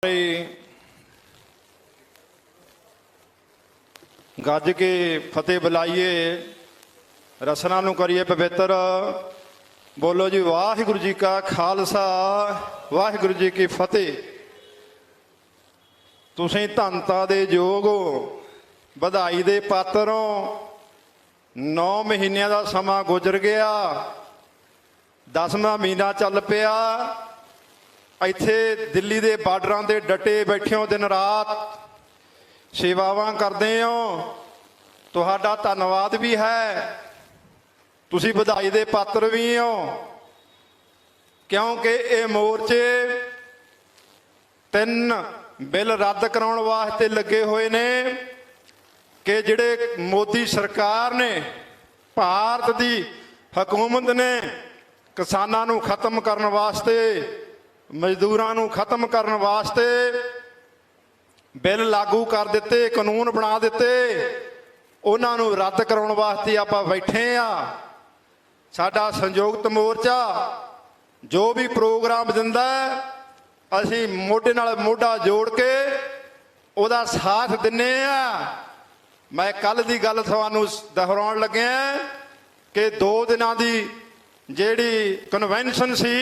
गज के फतेह बुलाइए, रसना नूं करिए पवित्र। बोलो जी वाहिगुरू जी का खालसा, वाहिगुरू जी की फतेह। तुसीं धनता दे योग हो, बधाई दे पात्र हो। 9 महीनों का समा गुजर गया, 10वां महीना चल पिया। इत्थे दिल्ली दे बार्डरां ते डटे बैठे हो, दिन रात सेवावां करदे हो। तुहाडा धन्नवाद भी है, तुसीं बधाई दे पात्र भी हो, क्योंकि ये मोर्चे 3 बिल रद्द कराउण वास्ते लगे हुए ने कि जिहड़े मोदी सरकार ने, भारत दी हुकूमत ने किसानां नूं खत्म करन वास्ते, मजदूरां नूं खत्म करन वास्ते बिल लागू कर दिते, कानून बना दिते। उन्हां नूं रद्द कराउण वास्ते आपां बैठे आ। साडा संयुक्त मोर्चा जो भी प्रोग्राम दिंदा असीं मोढे नाल मोढा जोड़ के उहदा साथ दिन्ने आ। मैं कल दी गल तुहानूं दोहराउण लग्या कि 2 दिनां दी जिहड़ी कन्वेंशन सी,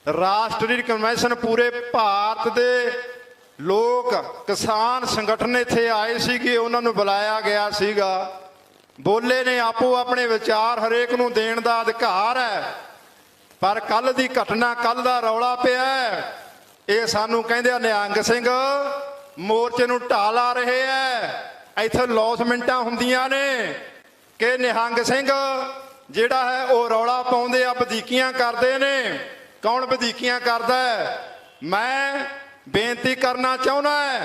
राष्ट्रीय कन्वेंशन, पूरे भारत दे लोग किसान संगठन इत्थे आए सीगे, उन्हां नूं बुलाया गया सीगा। बोले ने आपो अपने विचार हरेक नूं देण दा अधिकार है, पर कल दी घटना, कल दा रौला पिया ये सानूं कहंदे निहंग सिंह मोर्चे नूं ढा ला रहे है। इत्थे लॉसमेंटां हुंदियां ने कि निहंग सिंह जिहड़ा है वो रौला पाउंदे आ, वधीकियां करदे ने। कौन वधीकियां करदा है? मैं बेनती करना चाहुंदा है,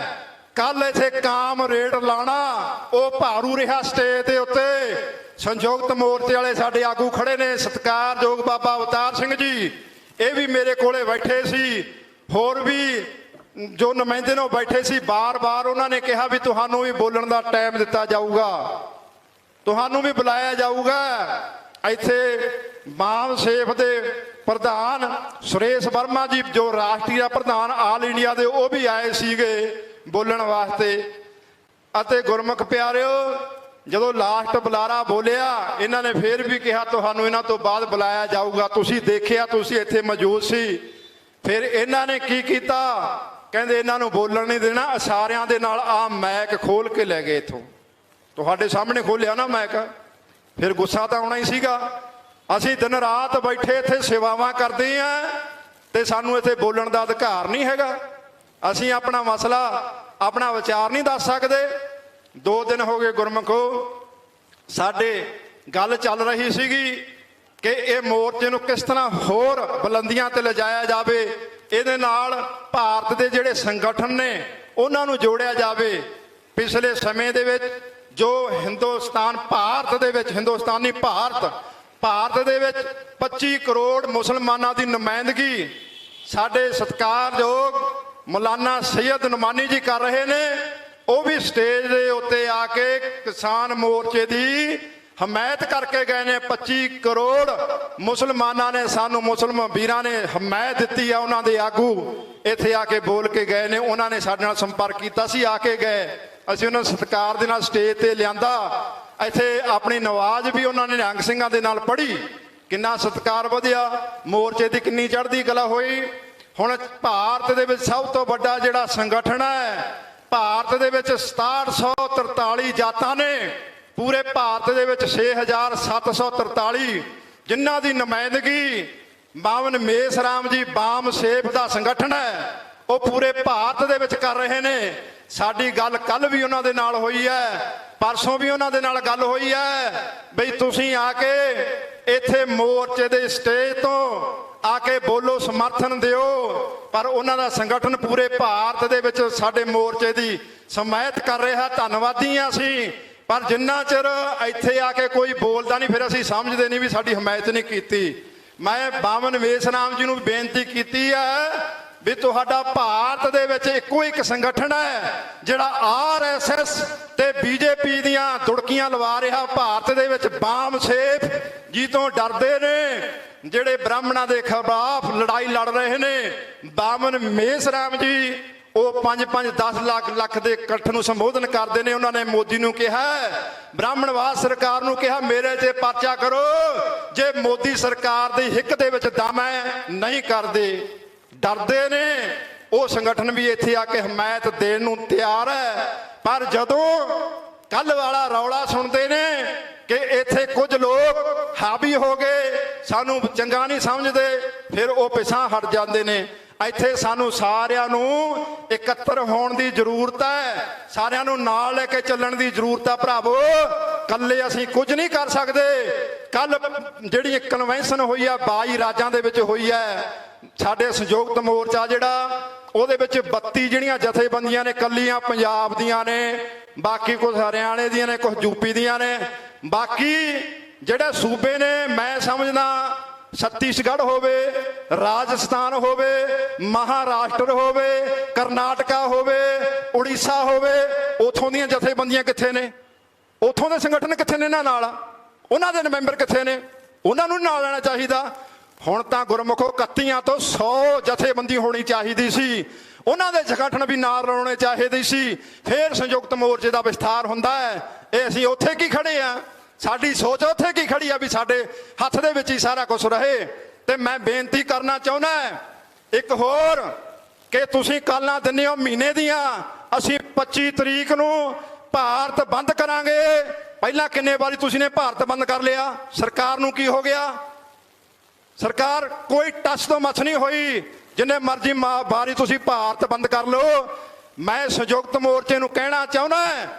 कल इत्थे काम रेड लाना वो भारू रहा स्टेज के उत्ते। संयुक्त मोर्चे वाले साडे आगू खड़े ने, सत्कारयोग बाबा अवतार सिंह जी, ये भी मेरे कोले बैठे सी, होर भी जो नुमाइंदे ने बैठे सी। बार बार उन्होंने कहा भी तुहानूं भी बोलण दा टाइम दिता जाऊगा, तुहानूं भी बुलाया जाऊगा। इत्थे बाम सेफ दे प्रधान सुरेश वर्मा जी, जो राष्ट्रीय प्रधान आल इंडिया दे, वो भी आए सीगे बोलण वास्ते। अते गुरमुख प्यारिओ, जदों लास्ट बुलारा बोलिया, इन्हां ने फिर भी कहा तुहानूं इन्हां तो बाद बुलाया जाऊगा। तुसीं देखिया, तुसीं इत्थे मौजूद सी। फिर इन्हां ने की कीता, कहंदे इन्हां नूं बोलण नहीं देना, इशारियां दे नाल आ मैक खोल के लै गए इत्थों। तुहाडे सामने खोलिया ना मैक, फिर गुस्सा तो आउणा ही सीगा। असीं दिन रात बैठे इत्थे सेवावां करदे आ ते सानूं इत्थे बोलण दा अधिकार नहीं हैगा। असीं अपना मसला, अपना विचार नहीं दस सकदे। 2 दिन हो गए गुरमुखो, साडे गल चल रही सीगी कि ये मोर्चे नूं किस तरह होर बुलंदियां ते लिजाया जावे, इहदे नाल भारत दे जिहड़े संगठन ने उन्हां नूं जोड़िया जावे। पिछले समय दे विच जो हिंदुस्तान, भारत दे विच, हिंदुस्तानी भारत दे विच 25 करोड़ मुसलमानां दी नुमाइंदगी साडे सत्कारयोग मौलाना सैयद नुमानी जी कर रहे ने। वो भी स्टेज दे उत्ते आके किसान मोर्चे दी हमायत करके गए ने। 25 करोड़ मुसलमानां ने, सानू मुसलम वीरां ने हमायत दित्ती है। उन्हां दे आगू इत्थे आके बोल के गए ने, उन्हां ने साडे नाल संपर्क कीता सी, आके गए। असीं उन्हां सत्कार दे नाल स्टेज ते लिआंदा। इत्थे अपनी नवाज भी उन्होंने निहंग सिंघां दे नाल पढ़ी, किन्ना सत्कार वधिया, मोर्चे की किन्नी चढ़दी कला होई। हुण भारत दे विच सब तो वड्डा जिहड़ा संगठन है, भारत दे विच 6743 जातां ने, पूरे भारत दे विच 6743 जिन्हां दी नुमाइंदगी बावन मेसराम जी बाम सेफ दा संगठन है, वो पूरे भारत दे विच कर रहे ने। साडी गल कल भी उन्हां दे नाल होई है, परसों भी उन्हां दे नाल गल होई है बई तुसीं आके इत्थे मोर्चे दे स्टेज तो आके बोलो, समर्थन दिओ। पर उन्हां दा संगठन पूरे भारत दे विच साडे मोर्चे दी समायत कर रहा। धन्नवादी आ असीं, पर जिन्ना चिर इत्थे आके कोई बोलदा नहीं, फिर असीं समझदे नहीं भी साडी हमायत नहीं कीती। मैं बावन मेसराम जी नूं बेनती कीती है भी तुहाडा भारत दे विच इक्को एक संगठन है जिहड़ा RSS ते BJP दियां दुड़कियां लवा रहा। भारत दे विच बाम सेफ जी तो डरदे ने, जिहड़े ब्राह्मणां दे खिलाफ लड़ाई लड़ रहे ने। बामन मेसराम जी 5-5 10 ਲੱਖ ਦੇ ਇਕੱਠ ਨੂੰ ਸੰਬੋਧਨ ਕਰਦੇ ਨੇ। ਉਹਨਾਂ ਨੇ ਮੋਦੀ ਨੂੰ ਕਿਹਾ, ਬ੍ਰਾਹਮਣਵਾਦ ਸਰਕਾਰ ਨੂੰ ਕਿਹਾ, ਮੇਰੇ 'ਤੇ ਪਰਚਾ ਕਰੋ ਜੇ ਮੋਦੀ ਸਰਕਾਰ ਦੀ ਹਿੱਕ ਦੇ ਵਿੱਚ ਦਮ ਹੈ। ਨਹੀਂ ਕਰਦੇ, ਡਰਦੇ ਨੇ। ਉਹ ਸੰਗਠਨ ਵੀ ਇੱਥੇ ਆ ਕੇ ਹਮਾਇਤ ਦੇਣ ਨੂੰ ਤਿਆਰ ਹੈ। ਪਰ ਜਦੋਂ ਕੱਲ ਵਾਲਾ ਰੌਲਾ ਸੁਣਦੇ ਨੇ ਕਿ ਇੱਥੇ ਕੁਝ ਲੋਕ ਹਾਵੀ ਹੋ ਗਏ, ਸਾਨੂੰ ਚੰਗਾ ਨਹੀਂ ਸਮਝਦੇ, ਫਿਰ ਉਹ ਪਿਛਾਂਹ ਹਟ ਜਾਂਦੇ ਨੇ। ਇੱਥੇ ਸਾਨੂੰ ਸਾਰਿਆਂ ਨੂੰ ਇਕੱਤਰ ਹੋਣ ਦੀ ਜ਼ਰੂਰਤ ਹੈ, ਸਾਰਿਆਂ ਨੂੰ ਨਾਲ ਲੈ ਕੇ ਚੱਲਣ ਦੀ ਜ਼ਰੂਰਤ ਹੈ ਭਰਾਵੋ। ਇਕੱਲੇ ਅਸੀਂ ਕੁਝ ਨਹੀਂ ਕਰ ਸਕਦੇ। ਕੱਲ ਜਿਹੜੀ ਕਨਵੈਨਸ਼ਨ ਹੋਈ ਆ 22 ਰਾਜਾਂ ਦੇ ਵਿੱਚ ਹੋਈ ਹੈ, ਸਾਡੇ ਸੰਯੁਕਤ ਮੋਰਚਾ ਜਿਹੜਾ, ਉਹਦੇ ਵਿੱਚ 32 ਜਿਹੜੀਆਂ ਜਥੇਬੰਦੀਆਂ ਨੇ ਕੱਲੀਆਂ ਪੰਜਾਬ ਦੀਆਂ ਨੇ, ਬਾਕੀ ਕੁਝ ਹਰਿਆਣੇ ਦੀਆਂ ਨੇ, ਕੁਝ ਯੂਪੀ ਦੀਆਂ ਨੇ, ਬਾਕੀ ਜਿਹੜੇ ਸੂਬੇ ਨੇ ਮੈਂ ਸਮਝਦਾ ਛੱਤੀਸਗੜ੍ਹ ਹੋਵੇ, ਰਾਜਸਥਾਨ ਹੋਵੇ, ਮਹਾਰਾਸ਼ਟਰ ਹੋਵੇ, ਕਰਨਾਟਕਾ ਹੋਵੇ, ਉੜੀਸਾ ਹੋਵੇ, ਉੱਥੋਂ ਦੀਆਂ ਜਥੇਬੰਦੀਆਂ ਕਿੱਥੇ ਨੇ? ਉੱਥੋਂ ਦੇ ਸੰਗਠਨ ਕਿੱਥੇ ਨੇ? ਇਹਨਾਂ ਨਾਲ ਉਹਨਾਂ ਦੇ ਮੈਂਬਰ ਕਿੱਥੇ ਨੇ? ਉਹਨਾਂ ਨੂੰ ਨਾਲ ਲੈਣਾ ਚਾਹੀਦਾ। ਹੁਣ ਤਾਂ ਗੁਰਮੁਖੋ 31 ਤੋਂ 100 ਜਥੇਬੰਦੀ ਹੋਣੀ ਚਾਹੀਦੀ ਸੀ, ਉਹਨਾਂ ਦੇ ਸੰਗਠਨ ਵੀ ਨਾਲ ਰਲਾਉਣੇ ਚਾਹੀਦੇ ਸੀ, ਫਿਰ ਸੰਯੁਕਤ ਮੋਰਚੇ ਦਾ ਵਿਸਥਾਰ ਹੁੰਦਾ ਹੈ। ਇਹ ਅਸੀਂ ਉੱਥੇ ਕੀ ਖੜੇ ਆ? ਸਾਡੀ ਸੋਚ ਉੱਥੇ ਕੀ ਖੜੀ ਆ ਵੀ ਸਾਡੇ ਹੱਥ ਦੇ ਵਿੱਚ ਹੀ ਸਾਰਾ ਕੁਝ ਰਹੇ। ਤੇ ਮੈਂ ਬੇਨਤੀ ਕਰਨਾ ਚਾਹੁੰਦਾ ਇੱਕ ਹੋਰ ਕਿ ਤੁਸੀਂ ਕਾਲਾਂ ਦਿੰਦੇ ਹੋ ਮਹੀਨੇ ਦੀਆਂ, ਅਸੀਂ 25 ਤਰੀਕ ਨੂੰ ਭਾਰਤ ਬੰਦ ਕਰਾਂਗੇ। ਪਹਿਲਾਂ ਕਿੰਨੇ ਵਾਰੀ ਤੁਸੀਂ ਨੇ ਭਾਰਤ ਬੰਦ ਕਰ ਲਿਆ? ਸਰਕਾਰ ਨੂੰ ਕੀ ਹੋ ਗਿਆ? ਸਰਕਾਰ ਕੋਈ ਟੱਚ ਤੋਂ ਮੱਛ ਨਹੀਂ ਹੋਈ, ਜਿੰਨੇ ਮਰਜ਼ੀ ਵਾਰੀ ਤੁਸੀਂ ਭਾਰਤ ਬੰਦ ਕਰ ਲਓ। ਮੈਂ ਸੰਯੁਕਤ ਮੋਰਚੇ ਨੂੰ ਕਹਿਣਾ ਚਾਹੁੰਦਾ,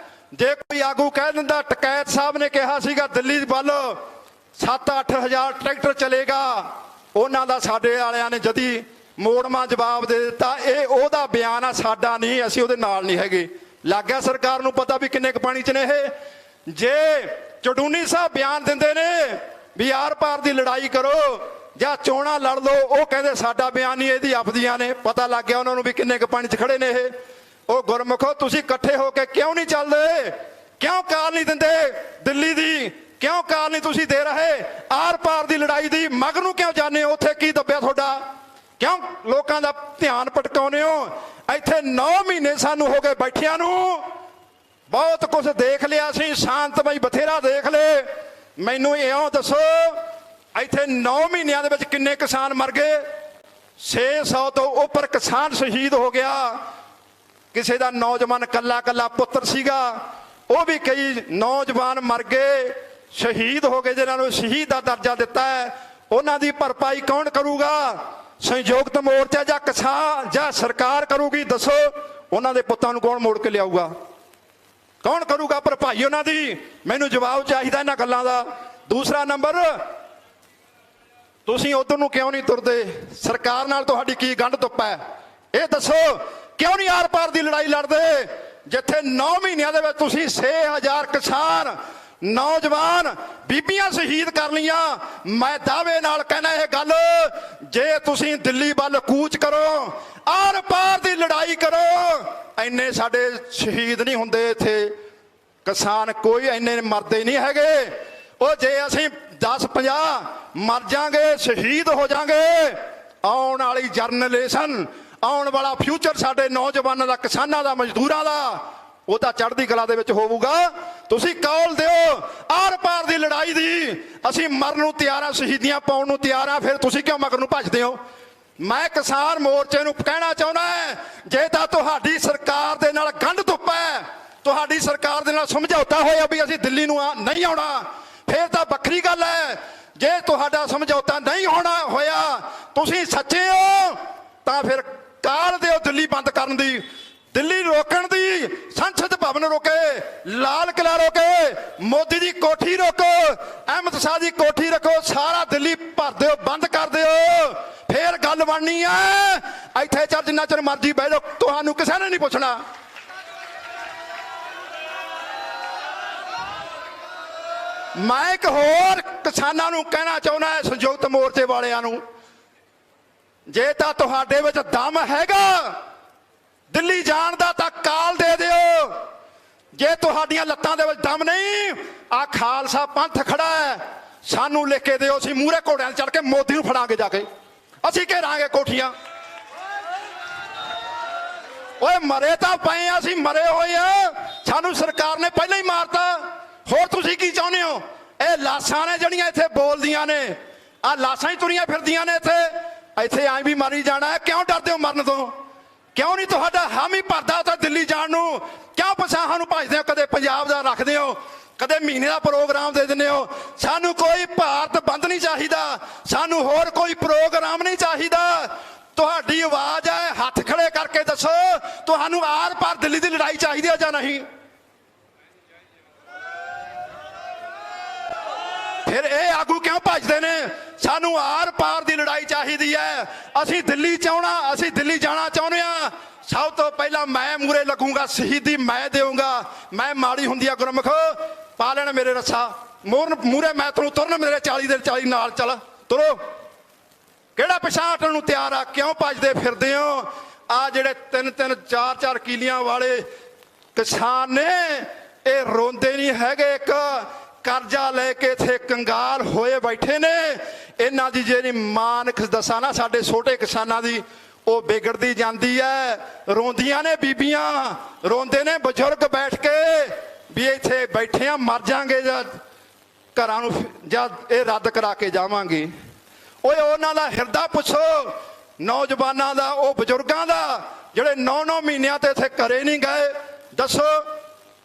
ਜੇ ਕੋਈ ਆਗੂ ਕਹਿ ਦਿੰਦਾ, ਟਕੈਤ ਸਾਹਿਬ ਨੇ ਕਿਹਾ ਸੀਗਾ ਦਿੱਲੀ ਵੱਲ 7-8 ਹਜ਼ਾਰ ਟਰੈਕਟਰ ਚਲੇਗਾ, ਉਹਨਾਂ ਦਾ ਸਾਡੇ ਵਾਲਿਆਂ ਨੇ ਜਦੀ ਮੋੜਵਾਂ ਜਵਾਬ ਦੇ ਦਿੱਤਾ, ਇਹ ਉਹਦਾ ਬਿਆਨ ਆ, ਸਾਡਾ ਨਹੀਂ, ਅਸੀਂ ਉਹਦੇ ਨਾਲ ਨਹੀਂ ਹੈਗੇ। ਲੱਗ ਗਿਆ ਸਰਕਾਰ ਨੂੰ ਪਤਾ ਵੀ ਕਿੰਨੇ ਕੁ ਪਾਣੀ 'ਚ ਨੇ ਇਹ। ਜੇ ਚੜੂਨੀ ਸਾਹਿਬ ਬਿਆਨ ਦਿੰਦੇ ਨੇ ਵੀ ਆਰ ਪਾਰ ਦੀ ਲੜਾਈ ਕਰੋ ਜਾਂ ਚੋਣਾਂ ਲੜ ਲਓ, ਉਹ ਕਹਿੰਦੇ ਸਾਡਾ ਬਿਆਨ ਨਹੀਂ, ਇਹਦੀ ਆਪਦੀਆਂ ਨੇ। ਪਤਾ ਲੱਗ ਗਿਆ ਉਹਨਾਂ ਨੂੰ ਵੀ ਕਿੰਨੇ ਕੁ ਪਾਣੀ 'ਚ ਖੜੇ ਨੇ ਇਹ। ਉਹ ਗੁਰਮੁਖੋ ਤੁਸੀਂ ਇਕੱਠੇ ਹੋ ਕੇ ਕਿਉਂ ਨਹੀਂ ਚੱਲਦੇ? ਕਿਉਂ ਕਾਲ ਨਹੀਂ ਦਿੰਦੇ ਦਿੱਲੀ ਦੀ? ਕਿਉਂ ਕਾਲ ਨਹੀਂ ਤੁਸੀਂ ਦੇ ਰਹੇ ਆਰ ਪਾਰ ਦੀ ਲੜਾਈ ਦੀ? ਮਗਰ ਨੂੰ ਕਿਉਂ ਜਾਂਦੇ ਹੋ? ਉੱਥੇ ਕੀ ਦੱਬਿਆ ਤੁਹਾਡਾ? ਕਿਉਂ ਲੋਕਾਂ ਦਾ ਧਿਆਨ ਭਟਕਾਉਂਦੇ ਹੋ? ਇੱਥੇ 9 ਮਹੀਨੇ ਸਾਨੂੰ ਹੋ ਗਏ ਬੈਠਿਆਂ ਨੂੰ, ਬਹੁਤ ਕੁਝ ਦੇਖ ਲਿਆ ਸੀ, ਸ਼ਾਂਤਮਈ ਬਥੇਰਾ ਦੇਖ ਲਏ। ਮੈਨੂੰ ਇਉਂ ਦੱਸੋ ਇੱਥੇ 9 ਮਹੀਨਿਆਂ ਦੇ ਵਿੱਚ ਕਿੰਨੇ ਕਿਸਾਨ ਮਰ ਗਏ? 600 ਤੋਂ ਉੱਪਰ ਕਿਸਾਨ ਸ਼ਹੀਦ ਹੋ ਗਿਆ। ਕਿਸੇ ਦਾ ਨੌਜਵਾਨ ਕੱਲਾ ਕੱਲਾ ਪੁੱਤਰ ਸੀਗਾ, ਉਹ ਵੀ ਕਈ ਨੌਜਵਾਨ ਮਰ ਗਏ, ਸ਼ਹੀਦ ਹੋ ਗਏ, ਜਿਨ੍ਹਾਂ ਨੂੰ ਸ਼ਹੀਦ ਦਾ ਦਰਜਾ ਦਿੱਤਾ ਹੈ। ਉਹਨਾਂ ਦੀ ਭਰਪਾਈ ਕੌਣ ਕਰੂਗਾ? ਸੰਯੁਕਤ ਮੋਰਚਾ ਜਾਂ ਕਿਸਾਨ ਜਾਂ ਸਰਕਾਰ ਕਰੂਗੀ? ਦੱਸੋ, ਉਹਨਾਂ ਦੇ ਪੁੱਤਾਂ ਨੂੰ ਕੌਣ ਮੋੜ ਕੇ ਲਿਆਊਗਾ? ਕੌਣ ਕਰੂਗਾ ਭਰਪਾਈ ਉਹਨਾਂ ਦੀ? ਮੈਨੂੰ ਜਵਾਬ ਚਾਹੀਦਾ ਇਹਨਾਂ ਗੱਲਾਂ ਦਾ। ਦੂਸਰਾ ਨੰਬਰ, ਤੁਸੀਂ ਉਧਰ ਨੂੰ ਕਿਉਂ ਨਹੀਂ ਤੁਰਦੇ? ਸਰਕਾਰ ਨਾਲ ਤੁਹਾਡੀ ਕੀ ਗੰਢ ਧੁੱਪ ਹੈ? ਇਹ ਦੱਸੋ, ਕਿਉਂ ਨਹੀਂ ਆਰ ਪਾਰ ਦੀ ਲੜਾਈ ਲੜਦੇ? ਜਿੱਥੇ 9 ਮਹੀਨਿਆਂ ਦੇ ਵਿੱਚ ਤੁਸੀਂ 6000 ਕਿਸਾਨ, ਨੌਜਵਾਨ, ਬੀਬੀਆਂ ਸ਼ਹੀਦ ਕਰ ਲਈਆਂ। ਮੈਂ ਦਾਅਵੇ ਨਾਲ ਕਹਿਣਾ ਇਹ ਗੱਲ, ਜੇ ਤੁਸੀਂ ਦਿੱਲੀ ਵੱਲ ਕੂਚ ਕਰੋ, ਆਰ ਪਾਰ ਦੀ ਲੜਾਈ ਕਰੋ, ਇੰਨੇ ਸਾਡੇ ਸ਼ਹੀਦ ਨਹੀਂ ਹੁੰਦੇ ਇੱਥੇ ਕਿਸਾਨ, ਕੋਈ ਇੰਨੇ ਮਰਦੇ ਨਹੀਂ ਹੈਗੇ। ਉਹ ਜੇ ਅਸੀਂ 10-50 ਮਰ ਜਾਾਂਗੇ, ਸ਼ਹੀਦ ਹੋ ਜਾਾਂਗੇ, ਆਉਣ ਵਾਲੀ ਜਰਨਰੇਸ਼ਨ, ਆਉਣ ਵਾਲਾ ਫਿਊਚਰ ਸਾਡੇ ਨੌਜਵਾਨਾਂ ਦਾ, ਕਿਸਾਨਾਂ ਦਾ, ਮਜ਼ਦੂਰਾਂ ਦਾ, ਉਹ ਤਾਂ ਚੜ੍ਹਦੀ ਕਲਾ ਦੇ ਵਿੱਚ ਹੋਊਗਾ। ਤੁਸੀਂ ਕੌਲ ਦਿਓ ਆਰ ਪਾਰ ਦੀ ਲੜਾਈ ਦੀ, ਅਸੀਂ ਮਰਨ ਨੂੰ ਤਿਆਰ ਆ, ਸ਼ਹੀਦੀਆਂ ਪਾਉਣ ਨੂੰ ਤਿਆਰ ਆ, ਫਿਰ ਤੁਸੀਂ ਕਿਉਂ ਮਗਰ ਨੂੰ ਭੱਜਦੇ ਹੋ? ਮੈਂ ਕਿਸਾਨ ਮੋਰਚੇ ਨੂੰ ਕਹਿਣਾ ਚਾਹੁੰਦਾ, ਜੇ ਤਾਂ ਤੁਹਾਡੀ ਸਰਕਾਰ ਦੇ ਨਾਲ ਗੰਢ ਧੁੱਪ ਹੈ, ਤੁਹਾਡੀ ਸਰਕਾਰ ਦੇ ਨਾਲ ਸਮਝੌਤਾ ਹੋਇਆ ਵੀ ਅਸੀਂ ਦਿੱਲੀ ਨੂੰ ਨਹੀਂ ਆਉਣਾ, ਫਿਰ ਤਾਂ ਵੱਖਰੀ ਗੱਲ ਹੈ। ਜੇ ਤੁਹਾਡਾ ਸਮਝੌਤਾ ਨਹੀਂ ਹੋਇਆ, ਤੁਸੀਂ ਸੱਚੇ ਹੋ, ਤਾਂ ਫਿਰ ਕਾਲ ਦਿਓ ਦਿੱਲੀ ਬੰਦ ਕਰਨ ਦੀ, ਦਿੱਲੀ ਰੋਕਣ ਦੀ, ਸੰਸਦ ਭਵਨ ਰੋਕੇ, ਲਾਲ ਕਿਲਾ ਰੋਕੇ, ਮੋਦੀ ਦੀ ਕੋਠੀ ਰੋਕੋ, ਅਹਿਮਦ ਸ਼ਾਹ ਦੀ ਕੋਠੀ ਰੱਖੋ, ਸਾਰਾ ਦਿੱਲੀ ਭਰ ਦਿਓ, ਬੰਦ ਕਰ ਦਿਓ, ਫੇਰ ਗੱਲ ਬਣਨੀ ਹੈ। ਇੱਥੇ ਚੱਲ ਜਿੰਨਾ ਚਿਰ ਮਰਜ਼ੀ ਬਹਿ ਜਾਓ, ਤੁਹਾਨੂੰ ਕਿਸੇ ਨੇ ਨਹੀਂ ਪੁੱਛਣਾ। ਮੈਂ ਇੱਕ ਹੋਰ ਕਿਸਾਨਾਂ ਨੂੰ ਕਹਿਣਾ ਚਾਹੁੰਦਾ, ਸੰਯੁਕਤ ਮੋਰਚੇ ਵਾਲਿਆਂ ਨੂੰ, ਜੇ ਤਾਂ ਤੁਹਾਡੇ ਵਿੱਚ ਦਮ ਹੈਗਾ ਦਿੱਲੀ ਜਾਣ ਦਾ ਤਾਂ ਕਾਲ ਦੇ ਦਿਓ। ਜੇ ਤੁਹਾਡੀਆਂ ਲੱਤਾਂ ਦੇ ਵਿੱਚ ਦਮ ਨਹੀਂ, ਆ ਖਾਲਸਾ ਪੰਥ ਖੜਾ ਹੈ, ਸਾਨੂੰ ਲਿਖ ਕੇ ਦਿਓ, ਅਸੀਂ ਮੂਹਰੇ ਘੋੜਿਆਂ ਚੜ੍ਹ ਕੇ ਮੋਦੀ ਨੂੰ ਫੜਾਂਗੇ, ਜਾ ਕੇ ਅਸੀਂ ਘੇਰਾਂਗੇ ਕੋਠੀਆਂ। ਓਏ ਮਰੇ ਤਾਂ ਪਏ ਆ, ਅਸੀਂ ਮਰੇ ਹੋਏ ਆ, ਸਾਨੂੰ ਸਰਕਾਰ ਨੇ ਪਹਿਲਾਂ ਹੀ ਮਾਰਤਾ। ਹੋਰ ਤੁਸੀਂ ਕੀ ਚਾਹੁੰਦੇ ਹੋ? ਇਹ ਲਾਸ਼ਾਂ ਨੇ ਜਿਹੜੀਆਂ ਇੱਥੇ ਬੋਲਦੀਆਂ ਨੇ, ਆ ਲਾਸ਼ਾਂ ਹੀ ਤੁਰੀਆਂ ਫਿਰਦੀਆਂ ਨੇ ਇੱਥੇ, ਇੱਥੇ ਐਂ ਵੀ ਮਾਰੀ ਜਾਣਾ। ਕਿਉਂ ਡਰਦੇ ਹੋ ਮਰਨ ਤੋਂ? ਕਿਉਂ ਨਹੀਂ ਤੁਹਾਡਾ ਹਾਮੀ ਭਰਦਾ ਉੱਥੇ ਦਿੱਲੀ ਜਾਣ ਨੂੰ? ਕਿਉਂ ਪਛਾਹਾਂ ਨੂੰ ਭਜਦੇ ਹੋ? ਕਦੇ ਪੰਜਾਬ ਦਾ ਰੱਖਦੇ ਹੋ, ਕਦੇ ਮਹੀਨੇ ਦਾ ਪ੍ਰੋਗਰਾਮ ਦੇ ਦਿੰਦੇ ਹੋ। ਸਾਨੂੰ ਕੋਈ ਭਾਰਤ ਬੰਦ ਨਹੀਂ ਚਾਹੀਦਾ, ਸਾਨੂੰ ਹੋਰ ਕੋਈ ਪ੍ਰੋਗਰਾਮ ਨਹੀਂ ਚਾਹੀਦਾ। ਤੁਹਾਡੀ ਆਵਾਜ਼ ਹੈ, ਹੱਥ ਖੜੇ ਕਰਕੇ ਦੱਸੋ ਤੁਹਾਨੂੰ ਆਰ ਪਾਰ ਦਿੱਲੀ ਦੀ ਲੜਾਈ ਚਾਹੀਦੀ ਹੈ ਜਾਂ ਨਹੀਂ? ਫਿਰ ਇਹ ਆਗੂ ਕਿਉਂ ਭੱਜਦੇ ਨੇ? ਸਾਨੂੰ ਆਰ ਪਾਰ ਦੀ ਲੜਾਈ ਚਾਹੀਦੀ ਹੈ। ਅਸੀਂ ਦਿੱਲੀ ਚਾਹਣਾ, ਅਸੀਂ ਦਿੱਲੀ ਜਾਣਾ ਚਾਹੁੰਦੇ ਆ। ਸਭ ਤੋਂ ਪਹਿਲਾਂ ਮੈਂ ਮੂਰੇ ਲੱਗੂੰਗਾ, ਸ਼ਹੀਦੀ ਮੈਂ ਦੇਵਾਂਗਾ। ਮੈਂ ਮਾੜੀ ਹੁੰਦੀ ਆ ਗੁਰਮੁਖ, ਪਾ ਲੈਣ ਮੇਰੇ ਰੱਸਾ ਮੂਰੇ, ਮੈਂ ਤੁਹਾਨੂੰ ਤੁਰਨ ਮੇਰੇ 40 ਦੇ 40 ਨਾਲ ਚੱਲ ਤੁਰੋ। ਕਿਹੜਾ ਪਿਛਾਂਹ ਹਟਣ ਨੂੰ ਤਿਆਰ ਆ? ਕਿਉਂ ਭੱਜਦੇ ਫਿਰਦੇ ਹੋ? ਆ ਜਿਹੜੇ 3-3 4-4 ਕਿੱਲਿਆਂ ਵਾਲੇ ਕਿਸਾਨ ਨੇ, ਇਹ ਰੋਂਦੇ ਨਹੀਂ ਹੈਗੇ। ਇੱਕ ਕਰਜ਼ਾ ਲੈ ਕੇ ਇੱਥੇ ਕੰਗਾਲ ਹੋਏ ਬੈਠੇ ਨੇ। ਇਹਨਾਂ ਦੀ ਜਿਹੜੀ ਮਾਨ ਦੱਸਾਂ ਨਾ, ਸਾਡੇ ਛੋਟੇ ਕਿਸਾਨਾਂ ਦੀ, ਉਹ ਵਿਗੜਦੀ ਜਾਂਦੀ ਹੈ। ਰੋਂਦੀਆਂ ਨੇ ਬੀਬੀਆਂ, ਰੋਂਦੇ ਨੇ ਬਜ਼ੁਰਗ ਬੈਠ ਕੇ ਵੀ ਇੱਥੇ ਬੈਠੇ ਆ, ਮਰ ਜਾਾਂਗੇ ਜਾਂ ਘਰਾਂ ਨੂੰ ਜਦ ਇਹ ਰੱਦ ਕਰਾ ਕੇ ਜਾਵਾਂਗੇ। ਓਏ ਉਹਨਾਂ ਦਾ ਹਿਰਦਾ ਪੁੱਛੋ, ਨੌਜਵਾਨਾਂ ਦਾ, ਉਹ ਬਜ਼ੁਰਗਾਂ ਦਾ ਜਿਹੜੇ 9-9 ਮਹੀਨਿਆਂ ਤੇ ਇੱਥੇ ਘਰੇ ਨਹੀਂ ਗਏ। ਦੱਸੋ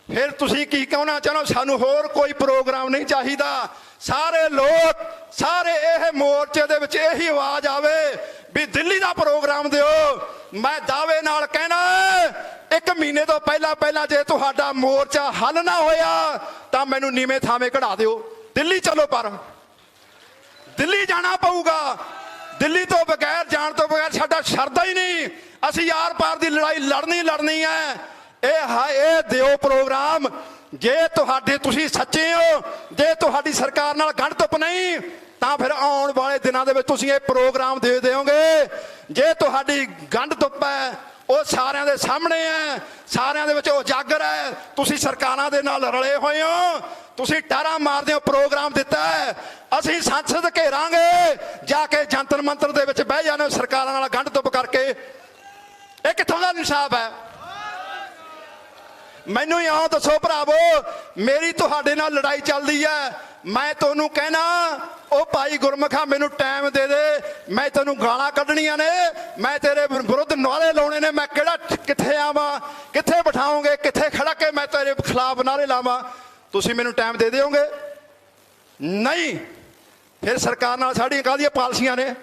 ਫਿਰ ਤੁਸੀਂ ਕੀ ਕਹਿਣਾ ਚਾਹੋ? ਸਾਨੂੰ ਹੋਰ ਕੋਈ ਪ੍ਰੋਗਰਾਮ ਨਹੀਂ ਚਾਹੀਦਾ। ਸਾਰੇ ਲੋਕ, ਸਾਰੇ ਇਹ ਮੋਰਚੇ ਦੇ ਵਿੱਚ ਇਹੀ ਆਵਾਜ਼ ਆਵੇ ਵੀ ਦਿੱਲੀ ਦਾ ਪ੍ਰੋਗਰਾਮ ਦਿਓ। ਮੈਂ ਦਾਅਵੇ ਨਾਲ ਕਹਿਣਾ, 1 ਮਹੀਨੇ ਤੋਂ ਪਹਿਲਾਂ ਜੇ ਤੁਹਾਡਾ ਮੋਰਚਾ ਹੱਲ ਨਾ ਹੋਇਆ ਤਾਂ ਮੈਨੂੰ ਨੀਵੇਂ ਥਾਵੇਂ ਕਢਾ ਦਿਓ। ਦਿੱਲੀ ਚਲੋ, ਪਰ ਦਿੱਲੀ ਜਾਣਾ ਪਊਗਾ। ਦਿੱਲੀ ਤੋਂ ਬਗੈਰ, ਜਾਣ ਤੋਂ ਬਗੈਰ ਸਾਡਾ ਸਰਦਾ ਹੀ ਨਹੀਂ। ਅਸੀਂ ਆਰ ਪਾਰ ਦੀ ਲੜਾਈ ਲੜਨੀ ਹੈ। ਇਹ ਦਿਓ ਪ੍ਰੋਗਰਾਮ। ਜੇ ਤੁਸੀਂ ਸੱਚੇ ਹੋ, ਜੇ ਤੁਹਾਡੀ ਸਰਕਾਰ ਨਾਲ ਗੰਢ ਧੁੱਪ ਨਹੀਂ, ਤਾਂ ਫਿਰ ਆਉਣ ਵਾਲੇ ਦਿਨਾਂ ਦੇ ਵਿੱਚ ਤੁਸੀਂ ਇਹ ਪ੍ਰੋਗਰਾਮ ਦੇ ਦਿਓਗੇ। ਜੇ ਤੁਹਾਡੀ ਗੰਢ ਧੁੱਪ ਹੈ, ਉਹ ਸਾਰਿਆਂ ਦੇ ਸਾਹਮਣੇ ਹੈ, ਸਾਰਿਆਂ ਦੇ ਵਿੱਚ ਉਜਾਗਰ ਹੈ। ਤੁਸੀਂ ਸਰਕਾਰਾਂ ਦੇ ਨਾਲ ਰਲੇ ਹੋਏ ਹੋ, ਤੁਸੀਂ ਟਾਰਾਂ ਮਾਰਦੇ ਹੋ। ਪ੍ਰੋਗਰਾਮ ਦਿੱਤਾ ਹੈ, ਅਸੀਂ ਸੰਸਦ ਘੇਰਾਂਗੇ, ਜਾ ਕੇ ਜੰਤਰ ਮੰਤਰ ਦੇ ਵਿੱਚ ਬਹਿ ਜਾਂਦੇ ਸਰਕਾਰਾਂ ਨਾਲ ਗੰਢ ਧੁੱਪ ਕਰਕੇ। ਇਹ ਕਿੱਥੋਂ ਦਾ ਇਨਸਾਫ ਹੈ? ਮੈਨੂੰ ਇਉਂ ਦੱਸੋ ਭਰਾਵੋ, ਮੇਰੀ ਤੁਹਾਡੇ ਨਾਲ ਲੜਾਈ ਚੱਲਦੀ ਹੈ। ਮੈਂ ਤੁਹਾਨੂੰ ਕਹਿਣਾ, ਉਹ ਭਾਈ ਗੁਰਮੁਖਾ ਮੈਨੂੰ ਟਾਈਮ ਦੇ ਦੇ, ਮੈਂ ਤੈਨੂੰ ਗਾਲਾਂ ਕੱਢਣੀਆਂ ਨੇ, ਮੈਂ ਤੇਰੇ ਵਿਰੁੱਧ ਨਾਅਰੇ ਲਾਉਣੇ ਨੇ। ਮੈਂ ਕਿੱਥੇ ਆਵਾਂ, ਕਿੱਥੇ ਬਿਠਾਉਂਗੇ, ਕਿੱਥੇ ਖੜਾ ਕੇ ਮੈਂ ਤੇਰੇ ਖਿਲਾਫ ਨਾਅਰੇ ਲਾਵਾਂ? ਤੁਸੀਂ ਮੈਨੂੰ ਟਾਈਮ ਦੇ ਦਿਓਗੇ? ਨਹੀਂ। ਫਿਰ ਸਰਕਾਰ ਨਾਲ ਸਾਡੀਆਂ ਕਾਹਦੀਆਂ ਪਾਲਸੀਆਂ ਨੇ?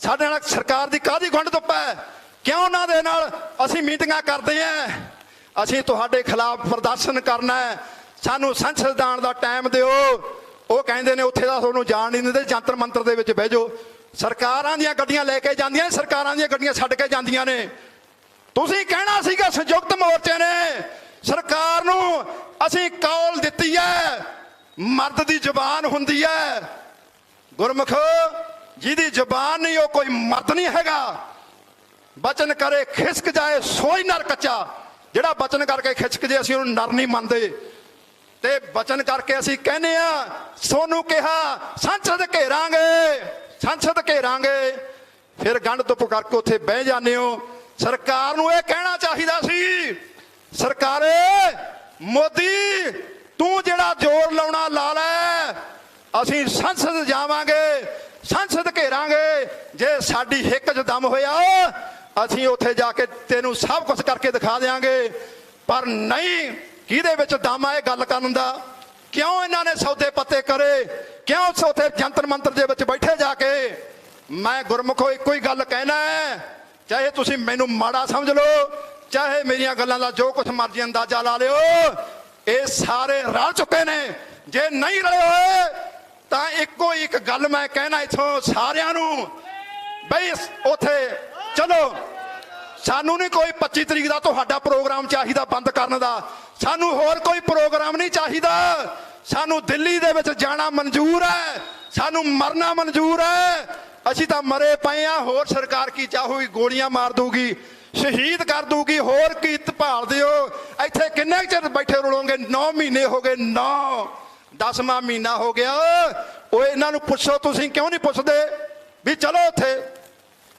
ਸਾਡੇ ਨਾਲ ਸਰਕਾਰ ਦੀ ਕਾਹਦੀ ਗੰਢ ਧੁੱਪ ਹੈ? ਕਿਉਂ ਉਹਨਾਂ ਦੇ ਨਾਲ ਅਸੀਂ ਮੀਟਿੰਗਾਂ ਕਰਦੇ ਹਾਂ? ਅਸੀਂ ਤੁਹਾਡੇ ਖਿਲਾਫ ਪ੍ਰਦਰਸ਼ਨ ਕਰਨਾ ਹੈ, ਸਾਨੂੰ ਸੰਸਦ ਜਾਣ ਦਾ ਟਾਈਮ ਦਿਓ। ਉਹ ਕਹਿੰਦੇ ਨੇ ਉੱਥੇ ਦਾ ਤੁਹਾਨੂੰ ਜਾਣ ਨਹੀਂ ਦਿੰਦੇ, ਜੰਤਰ ਮੰਤਰ ਦੇ ਵਿੱਚ ਬਹਿ ਜਾਓ। ਸਰਕਾਰਾਂ ਦੀਆਂ ਗੱਡੀਆਂ ਲੈ ਕੇ ਜਾਂਦੀਆਂ, ਸਰਕਾਰਾਂ ਦੀਆਂ ਗੱਡੀਆਂ ਛੱਡ ਕੇ ਜਾਂਦੀਆਂ ਨੇ। ਤੁਸੀਂ ਕਹਿਣਾ ਸੀਗਾ ਸੰਯੁਕਤ ਮੋਰਚੇ ਨੇ ਸਰਕਾਰ ਨੂੰ, ਅਸੀਂ ਕੌਲ ਦਿੱਤੀ ਹੈ। ਮਰਦ ਦੀ ਜ਼ੁਬਾਨ ਹੁੰਦੀ ਹੈ ਗੁਰਮੁਖ, ਜਿਹਦੀ ਜ਼ੁਬਾਨ ਨਹੀਂ ਉਹ ਕੋਈ ਮਰਦ ਨਹੀਂ ਹੈਗਾ। ਬਚਨ ਕਰੇ ਖਿਸਕ ਜਾਏ ਸੋਈ ਨਰ ਕੱਚਾ। ਜਿਹੜਾ ਬਚਨ ਕਰਕੇ ਖਿਸਕ ਜੇ, ਅਸੀਂ ਉਹਨੂੰ ਨਰ ਨਹੀਂ ਮੰਨਦੇ। ਤੇ ਬਚਨ ਕਰਕੇ ਅਸੀਂ ਕਹਿੰਦੇ ਆ, ਸੋਨੂੰ ਕਿਹਾ ਸੰਸਦ ਘੇਰਾਂਗੇ, ਸੰਸਦ ਘੇਰਾਂਗੇ। ਫਿਰ ਗੰਢ ਧੁੱਪ ਕਰਕੇ ਉੱਥੇ ਬਹਿ ਜਾਂਦੇ ਹੋ। ਸਰਕਾਰ ਨੂੰ ਇਹ ਕਹਿਣਾ ਚਾਹੀਦਾ ਸੀ, ਸਰਕਾਰੇ ਮੋਦੀ ਤੂੰ ਜਿਹੜਾ ਜ਼ੋਰ ਲਾਉਣਾ ਲਾ ਲੈ, ਅਸੀਂ ਸੰਸਦ ਜਾਵਾਂਗੇ, ਸੰਸਦ ਘੇਰਾਂਗੇ। ਜੇ ਸਾਡੀ ਹਿੱਕ 'ਚ ਦਮ ਹੋਇਆ ਅਸੀਂ ਉੱਥੇ ਜਾ ਕੇ ਤੈਨੂੰ ਸਭ ਕੁਝ ਕਰਕੇ ਦਿਖਾ ਦਿਆਂਗੇ। ਪਰ ਨਹੀਂ, ਕਿਹਦੇ ਵਿੱਚ ਦਮ ਆਏ ਗੱਲ ਕਰਨ ਦਾ? ਕਿਉਂ ਇਹਨਾਂ ਨੇ ਸੌਦੇ ਪੱਤੇ ਕਰੇ? ਕਿਉਂ ਉੱਥੇ ਜੰਤਰ ਮੰਤਰ ਦੇ ਵਿੱਚ ਬੈਠੇ ਜਾ ਕੇ? ਮੈਂ ਗੁਰਮੁਖੋ ਇੱਕੋ ਹੀ ਗੱਲ ਕਹਿਣਾ ਹੈ, ਚਾਹੇ ਤੁਸੀਂ ਮੈਨੂੰ ਮਾੜਾ ਸਮਝ ਲਓ, ਚਾਹੇ ਮੇਰੀਆਂ ਗੱਲਾਂ ਦਾ ਜੋ ਕੁਝ ਮਰਜ਼ੀ ਅੰਦਾਜ਼ਾ ਲਾ ਲਿਓ, ਇਹ ਸਾਰੇ ਰਲ ਚੁੱਕੇ ਨੇ। ਜੇ ਨਹੀਂ ਰਲੇ ਹੋਏ ਤਾਂ ਇੱਕੋ ਇੱਕ ਗੱਲ ਮੈਂ ਕਹਿਣਾ ਇੱਥੋਂ ਸਾਰਿਆਂ ਨੂੰ, ਬਈ ਉੱਥੇ ਚਲੋ। ਸਾਨੂੰ ਨਹੀਂ ਕੋਈ 25 ਤਰੀਕ ਦਾ ਤੁਹਾਡਾ ਪ੍ਰੋਗਰਾਮ ਚਾਹੀਦਾ ਬੰਦ ਕਰਨ ਦਾ, ਸਾਨੂੰ ਹੋਰ ਕੋਈ ਪ੍ਰੋਗਰਾਮ ਨਹੀਂ ਚਾਹੀਦਾ। ਸਾਨੂੰ ਦਿੱਲੀ ਦੇ ਵਿੱਚ ਜਾਣਾ ਮਨਜ਼ੂਰ ਹੈ, ਸਾਨੂੰ ਮਰਨਾ ਮਨਜ਼ੂਰ ਹੈ। ਅਸੀਂ ਤਾਂ ਮਰੇ ਪਏ ਆ, ਹੋਰ ਸਰਕਾਰ ਕੀ ਚਾਹੂਗੀ? ਗੋਲੀਆਂ ਮਾਰ ਦੂਗੀ, ਸ਼ਹੀਦ ਕਰ ਦੂਗੀ, ਹੋਰ ਕੀ ਭਾਲ ਦਿਓ? ਇੱਥੇ ਕਿੰਨੇ ਚਿਰ ਬੈਠੇ ਰੁਲੋਗੇ? 9 ਮਹੀਨੇ ਹੋ ਗਏ, 10ਵਾਂ ਮਹੀਨਾ ਹੋ ਗਿਆ। ਉਹ ਇਹਨਾਂ ਨੂੰ ਪੁੱਛੋ, ਤੁਸੀਂ ਕਿਉਂ ਨਹੀਂ ਪੁੱਛਦੇ ਵੀ ਚਲੋ ਉੱਥੇ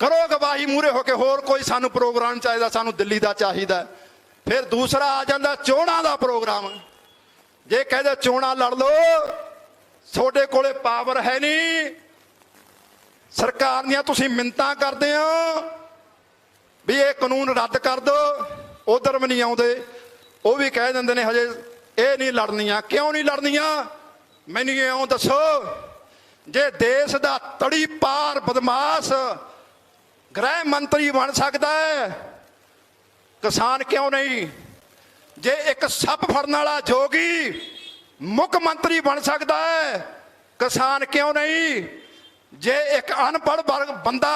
ਕਰੋ ਗਵਾਹੀ ਮੂਹਰੇ ਹੋ ਕੇ, ਹੋਰ ਕੋਈ ਸਾਨੂੰ ਪ੍ਰੋਗਰਾਮ ਚਾਹੀਦਾ, ਸਾਨੂੰ ਦਿੱਲੀ ਦਾ ਚਾਹੀਦਾ। ਫਿਰ ਦੂਸਰਾ ਆ ਜਾਂਦਾ ਚੋਣਾਂ ਦਾ ਪ੍ਰੋਗਰਾਮ। ਜੇ ਕਹਿੰਦੇ ਚੋਣਾਂ ਲੜ ਲਓ, ਤੁਹਾਡੇ ਕੋਲੇ ਪਾਵਰ ਹੈ ਨਹੀਂ, ਸਰਕਾਰ ਦੀਆਂ ਤੁਸੀਂ ਮਿੰਨਤਾਂ ਕਰਦੇ ਹੋ ਵੀ ਇਹ ਕਾਨੂੰਨ ਰੱਦ ਕਰ ਦਿਓ, ਉਧਰ ਵੀ ਨਹੀਂ ਆਉਂਦੇ। ਉਹ ਵੀ ਕਹਿ ਦਿੰਦੇ ਨੇ ਹਜੇ ਇਹ ਨਹੀਂ ਲੜਨੀਆਂ। ਕਿਉਂ ਨਹੀਂ ਲੜਨੀਆਂ? ਮੈਨੂੰ ਇਉਂ ਦੱਸੋ, ਜੇ ਦੇਸ਼ ਦਾ ਤੜੀ ਪਾਰ ਬਦਮਾਸ਼ ਗ੍ਰਹਿ ਮੰਤਰੀ ਬਣ ਸਕਦਾ ਹੈ, ਕਿਸਾਨ ਕਿਉਂ ਨਹੀਂ? ਜੇ ਇੱਕ ਸੱਪ ਫੜਨ ਵਾਲਾ ਜੋਗੀ ਮੁੱਖ ਮੰਤਰੀ ਬਣ ਸਕਦਾ ਹੈ, ਕਿਸਾਨ ਕਿਉਂ ਨਹੀਂ? ਜੇ ਇੱਕ ਅਨਪੜ੍ਹ ਬੰਦਾ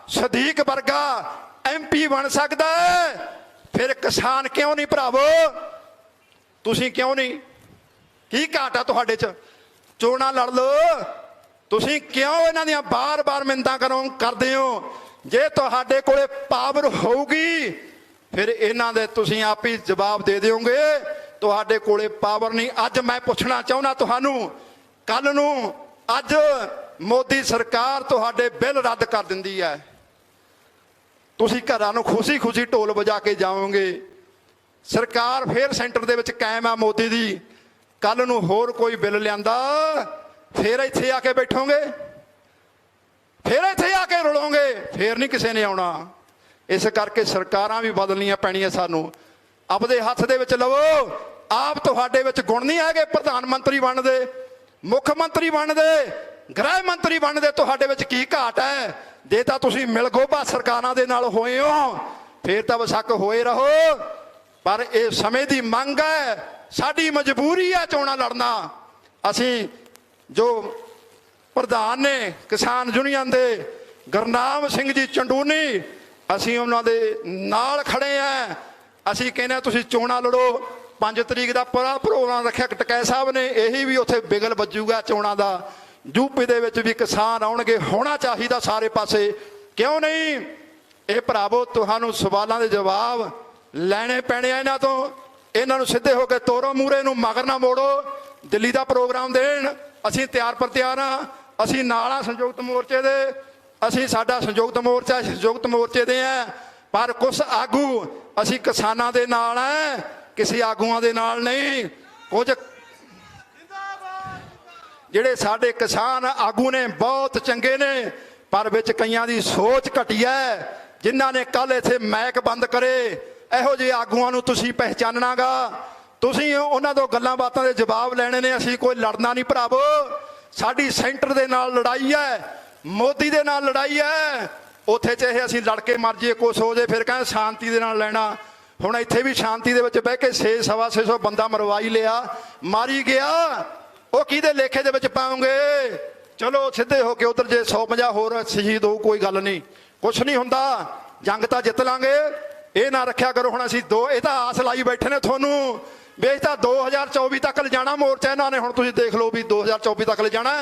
ਸਦੀਕ ਵਰਗਾ MP ਬਣ ਸਕਦਾ ਹੈ, ਫਿਰ ਕਿਸਾਨ ਕਿਉਂ ਨਹੀਂ? ਭਰਾਵੋ ਤੁਸੀਂ ਕਿਉਂ ਨਹੀਂ? ਕੀ ਘਾਟ ਆ ਤੁਹਾਡੇ 'ਚ? ਚੋਣਾਂ ਲੜ ਲਓ। ਤੁਸੀਂ ਕਿਉਂ ਇਹਨਾਂ ਦੀਆਂ ਬਾਰ-ਬਾਰ ਮਿੰਨਤਾਂ ਕਰਦੇ ਹੋ? ਜੇ ਤੁਹਾਡੇ ਕੋਲੇ ਪਾਵਰ ਹੋਊਗੀ ਫਿਰ ਇਹਨਾਂ ਦੇ ਤੁਸੀਂ ਆਪ ਹੀ ਜਵਾਬ ਦੇ ਦਿਓਗੇ। ਤੁਹਾਡੇ ਕੋਲੇ ਪਾਵਰ ਨਹੀਂ। ਅੱਜ ਮੈਂ ਪੁੱਛਣਾ ਚਾਹੁੰਦਾ ਤੁਹਾਨੂੰ, ਕੱਲ ਨੂੰ ਅੱਜ ਮੋਦੀ ਸਰਕਾਰ ਤੁਹਾਡੇ ਬਿੱਲ ਰੱਦ ਕਰ ਦਿੰਦੀ ਹੈ, ਤੁਸੀਂ ਘਰਾਂ ਨੂੰ ਖੁਸ਼ੀ-ਖੁਸ਼ੀ ਢੋਲ ਵਜਾ ਕੇ ਜਾਓਗੇ। ਸਰਕਾਰ ਫਿਰ ਸੈਂਟਰ ਦੇ ਵਿੱਚ ਕਾਇਮ ਆ ਮੋਦੀ ਦੀ। ਕੱਲ ਨੂੰ ਹੋਰ ਕੋਈ ਬਿੱਲ ਲਿਆਂਦਾ, ਫਿਰ ਇੱਥੇ ਆ ਕੇ ਬੈਠੋਗੇ, ਫਿਰ ਇੱਥੇ ਆ ਕੇ ਰੁਲੋਗੇ, ਫਿਰ ਨਹੀਂ ਕਿਸੇ ਨੇ ਆਉਣਾ। ਇਸ ਕਰਕੇ ਸਰਕਾਰਾਂ ਵੀ ਬਦਲਣੀਆਂ ਪੈਣੀਆਂ ਸਾਨੂੰ। ਆਪਦੇ ਹੱਥ ਦੇ ਵਿੱਚ ਲਵੋ। ਆਪ ਤੁਹਾਡੇ ਵਿੱਚ ਗੁਣ ਨਹੀਂ ਹੈਗੇ ਪ੍ਰਧਾਨ ਮੰਤਰੀ ਬਣਨ ਦੇ, ਮੁੱਖ ਮੰਤਰੀ ਬਣਨ ਦੇ, ਗ੍ਰਹਿ ਮੰਤਰੀ ਬਣਨ ਦੇ। ਤੁਹਾਡੇ ਵਿੱਚ ਕੀ ਘਾਟ ਹੈ? ਜੇ ਤਾਂ ਤੁਸੀਂ ਮਿਲਗੋਭਾ ਸਰਕਾਰਾਂ ਦੇ ਨਾਲ ਹੋਏ ਹੋ, ਫਿਰ ਤਾਂ ਬਸ਼ੱਕ ਹੋਏ ਰਹੋ, ਪਰ ਇਹ ਸਮੇਂ ਦੀ ਮੰਗ ਹੈ, ਸਾਡੀ ਮਜਬੂਰੀ ਹੈ ਚੋਣਾਂ ਲੜਨਾ। ਅਸੀਂ ਜੋ ਪ੍ਰਧਾਨ ਨੇ ਕਿਸਾਨ ਯੂਨੀਅਨ ਦੇ ਗੁਰਨਾਮ ਸਿੰਘ ਜੀ ਚੰਡੂਨੀ, ਅਸੀਂ ਉਹਨਾਂ ਦੇ ਨਾਲ ਖੜੇ ਆ। ਅਸੀਂ ਕਹਿੰਦੇ ਤੁਸੀਂ ਚੋਣਾਂ ਲੜੋ। 5 ਤਰੀਕ ਦਾ ਪੂਰਾ ਪ੍ਰੋਗਰਾਮ ਰੱਖਿਆ ਟਕੈ ਸਾਹਿਬ ਨੇ, ਇਹੀ ਵੀ ਉੱਥੇ ਬਿਗਲ ਵੱਜੂਗਾ ਚੋਣਾਂ ਦਾ। ਯੂਪੀ ਦੇ ਵਿੱਚ ਵੀ ਕਿਸਾਨ ਆਉਣਗੇ, ਹੋਣਾ ਚਾਹੀਦਾ ਸਾਰੇ ਪਾਸੇ, ਕਿਉਂ ਨਹੀਂ? ਇਹ ਭਰਾਵੋ ਤੁਹਾਨੂੰ ਸਵਾਲਾਂ ਦੇ ਜਵਾਬ ਲੈਣੇ ਪੈਣੇ ਆ ਇਹਨਾਂ ਤੋਂ। ਇਹਨਾਂ ਨੂੰ ਸਿੱਧੇ ਹੋ ਕੇ ਤੋਰੋ ਮੂਹਰੇ ਨੂੰ, ਮਗਰ ਨਾ ਮੋੜੋ। ਦਿੱਲੀ ਦਾ ਪ੍ਰੋਗਰਾਮ ਦੇਣ, ਅਸੀਂ ਤਿਆਰ ਪਰ ਤਿਆਰ ਹਾਂ। ਅਸੀਂ ਨਾਲ ਆ ਸੰਯੁਕਤ ਮੋਰਚੇ ਦੇ, ਅਸੀਂ ਸਾਡਾ ਸੰਯੁਕਤ ਮੋਰਚਾ ਸੰਯੁਕਤ ਮੋਰਚੇ ਦੇ ਆ, ਪਰ ਕੁਛ ਆਗੂ ਅਸੀਂ ਕਿਸਾਨਾਂ ਦੇ ਨਾਲ ਆ, ਕਿਸੇ ਆਗੂਆਂ ਦੇ ਨਾਲ ਨਹੀਂ। ਕੁਝ ਜਿਹੜੇ ਸਾਡੇ ਕਿਸਾਨ ਆਗੂ ਨੇ ਬਹੁਤ ਚੰਗੇ ਨੇ, ਪਰ ਵਿੱਚ ਕਈਆਂ ਦੀ ਸੋਚ ਘਟੀਆ, ਜਿਨ੍ਹਾਂ ਨੇ ਕੱਲ ਇੱਥੇ ਮੈਕ ਬੰਦ ਕਰੇ। ਇਹੋ ਜਿਹੇ ਆਗੂਆਂ ਨੂੰ ਤੁਸੀਂ ਪਹਿਚਾਨਣਾਗਾ। ਤੁਸੀਂ ਉਹਨਾਂ ਤੋਂ ਗੱਲਾਂ ਬਾਤਾਂ ਦੇ ਜਵਾਬ ਲੈਣੇ ਨੇ। ਅਸੀਂ ਕੋਈ ਲੜਨਾ ਨਹੀਂ ਭਰਾਵੋ। ਸਾਡੀ ਸੈਂਟਰ ਦੇ ਨਾਲ ਲੜਾਈ ਹੈ, ਮੋਦੀ ਦੇ ਨਾਲ ਲੜਾਈ ਹੈ। ਉੱਥੇ ਚਾਹੇ ਅਸੀਂ ਲੜ ਕੇ ਮਰ ਜਾਈਏ, ਕੁਛ ਹੋ ਜਾਏ, ਫਿਰ ਕਹਿੰਦੇ ਸ਼ਾਂਤੀ ਦੇ ਨਾਲ ਲੈਣਾ। ਹੁਣ ਇੱਥੇ ਵੀ ਸ਼ਾਂਤੀ ਦੇ ਵਿੱਚ ਬਹਿ ਕੇ 600 ਬੰਦਾ ਮਰਵਾਈ ਲਿਆ, ਮਾਰੀ ਗਿਆ। ਉਹ ਕਿਹਦੇ ਲੇਖੇ ਦੇ ਵਿੱਚ ਪਾਉਂਗੇ? ਚਲੋ ਸਿੱਧੇ ਹੋ ਕੇ ਉਧਰ, ਜੇ 150 ਹੋਰ ਸ਼ਹੀਦ ਹੋ, ਕੋਈ ਗੱਲ ਨਹੀਂ, ਕੁਛ ਨਹੀਂ ਹੁੰਦਾ, ਜੰਗ ਤਾਂ ਜਿੱਤ ਲਾਂਗੇ। ਇਹ ਨਾ ਰੱਖਿਆ ਕਰੋ ਹੁਣ ਅਸੀਂ ਇਹ ਤਾਂ ਆਸ ਲਾਈ ਬੈਠੇ ਨੇ ਤੁਹਾਨੂੰ ਵੀ ਇਹ ਤਾਂ 2024 ਤੱਕ ਲਿਜਾਣਾ ਮੋਰਚਾ ਇਹਨਾਂ ਨੇ। ਹੁਣ ਤੁਸੀਂ ਦੇਖ ਲਓ ਵੀ 2024 ਤੱਕ ਲਿਜਾਣਾ।